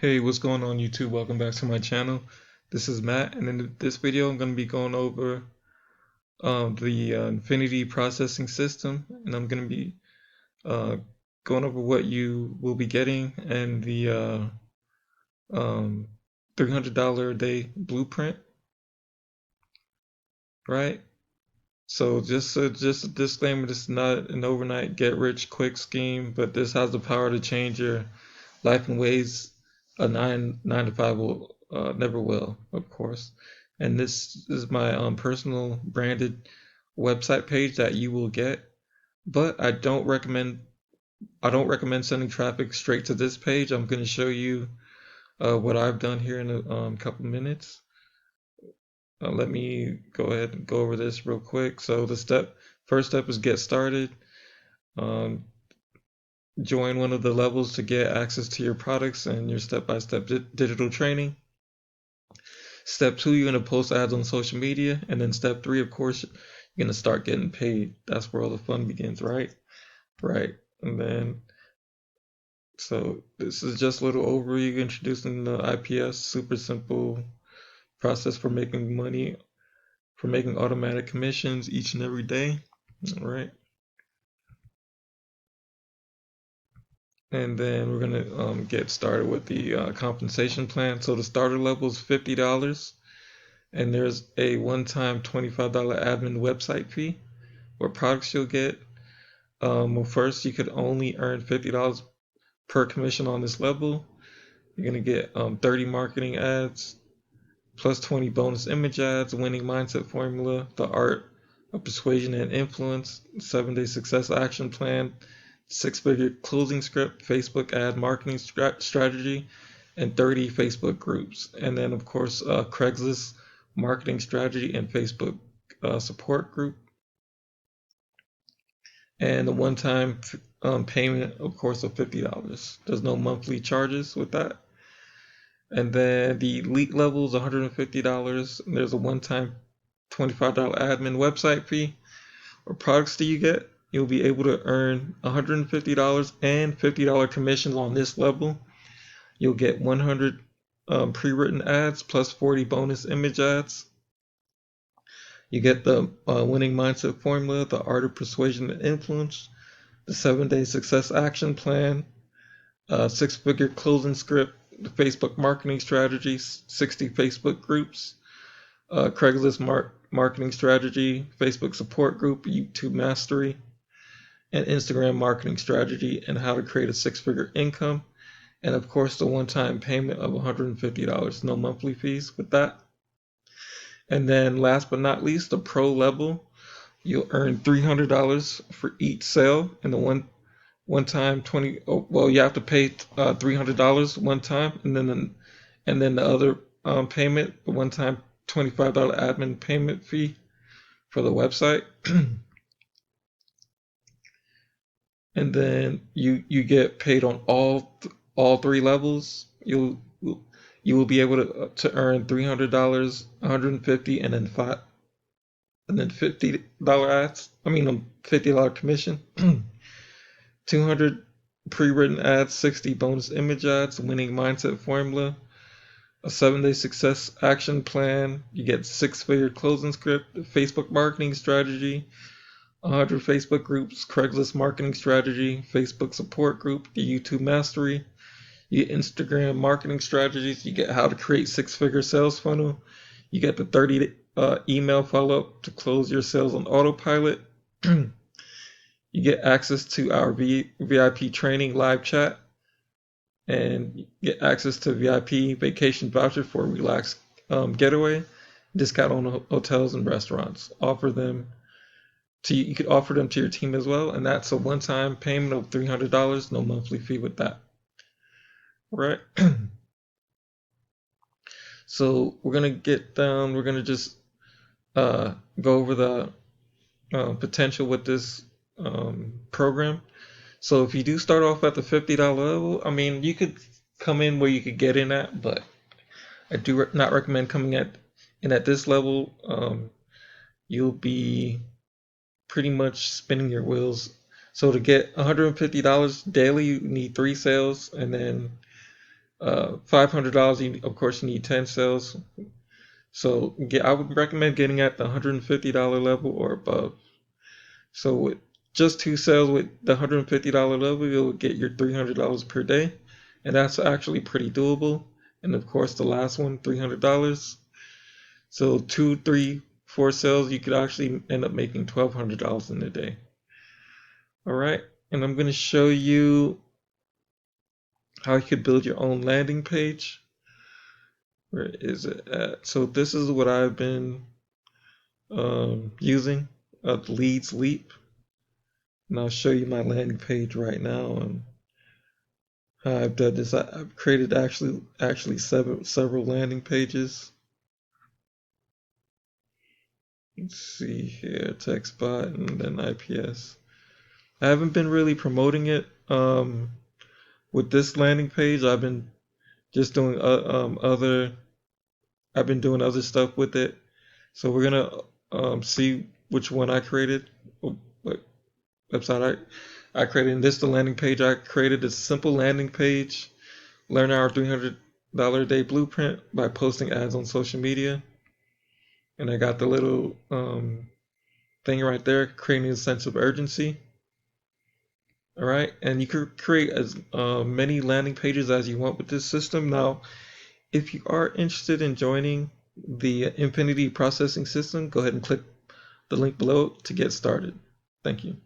Hey, what's going on YouTube? Welcome back to my channel. This is Matt, and in this video I'm going to be going over the Infinity processing system, and I'm going to be uh, going over what you will be getting and the um, $300 a day blueprint, right? So just a disclaimer, this is not an overnight get rich quick scheme, but this has the power to change your life in ways a nine to five will never will, of course. And this is my personal branded website page that you will get, but I don't recommend sending traffic straight to this page. I'm going to show you what I've done here in a couple minutes. Let me go ahead and go over this real quick. So the first step is get started. Um, Join one of the levels to get access to your products and your step-by-step digital training. Step 2, you're going to post ads on social media. And then step 3, of course, you're going to start getting paid. That's where all the fun begins, right? Right. And then, so this is just a little overview introducing the IPS, super simple process for making money, for making automatic commissions each and every day. All right. And then we're going to get started with the compensation plan. So the starter level is $50. And there's a one-time $25 admin website fee. What products you'll get? Well, first, you could only earn $50 per commission on this level. You're going to get 30 marketing ads, plus 20 bonus image ads, winning mindset formula, the art of persuasion and influence, 7-day success action plan, 6-figure closing script, Facebook ad marketing strategy, and 30 Facebook groups. And then, of course, Craigslist marketing strategy and Facebook support group. And a one-time payment, of course, of $50. There's no monthly charges with that. And then the elite level is $150. And there's a one-time $25 admin website fee. What products do you get? You'll be able to earn $150 and $50 commissions on this level. You'll get 100 pre-written ads plus 40 bonus image ads. You get the winning mindset formula, the art of persuasion and influence, the 7-day success action plan, 6-figure closing script, the Facebook marketing strategies, 60 Facebook groups, Craigslist marketing strategy, Facebook support group, YouTube mastery, and Instagram marketing strategy, and how to create a 6-figure income. And of course, the one-time payment of $150, no monthly fees with that. And then last but not least, the pro level, you'll earn $300 for each sale, and the one time you have to pay $300 one time, and then the other payment, the one time $25 admin payment fee for the website. And then you get paid on all three levels. You will be able to earn $300, $150, and then $50 ads. $50 commission. 200 pre-written ads, 60 bonus image ads, winning mindset formula, a 7-day success action plan. You get 6-figure closing script, Facebook marketing strategy, 100 Facebook groups, Craigslist marketing strategy, Facebook support group, the YouTube mastery. You get Instagram marketing strategies. You get how to create 6-figure sales funnel. You get the 30 email follow-up to close your sales on autopilot. You get access to our VIP training live chat, and you get access to VIP vacation voucher for a relaxed getaway, discount on hotels and restaurants. You could offer them to your team as well, and that's a one-time payment of $300, no monthly fee with that. Right? So we're gonna just go over the potential with this program. So if you do start off at the $50 level, you could come in where you could get in at, but I do not recommend coming in at this level. You'll be pretty much spinning your wheels. So to get $150 daily, you need 3 sales, and then $500, of course, you need 10 sales. So I would recommend getting at the $150 level or above. So with just 2 sales with the $150 level, you'll get your $300 per day. And that's actually pretty doable. And of course, the last one, $300. So 2, 3, 4 sales, you could actually end up making $1,200 in a day. All right. And I'm going to show you how you could build your own landing page. Where is it at? So this is what I've been using, Leads Leap. And I'll show you my landing page right now and how I've done this. I've created actually several landing pages. Let's see here, text bot and then IPS. I haven't been really promoting it with this landing page. I've been just doing I've been doing other stuff with it. So we're gonna see which one I created, what website I created. And this the landing page I created. It's a simple landing page. Learn our $300 a day blueprint by posting ads on social media. And I got the little thing right there, creating a sense of urgency. All right, and you could create as many landing pages as you want with this system. Now, if you are interested in joining the Infinity Processing System, go ahead and click the link below to get started. Thank you.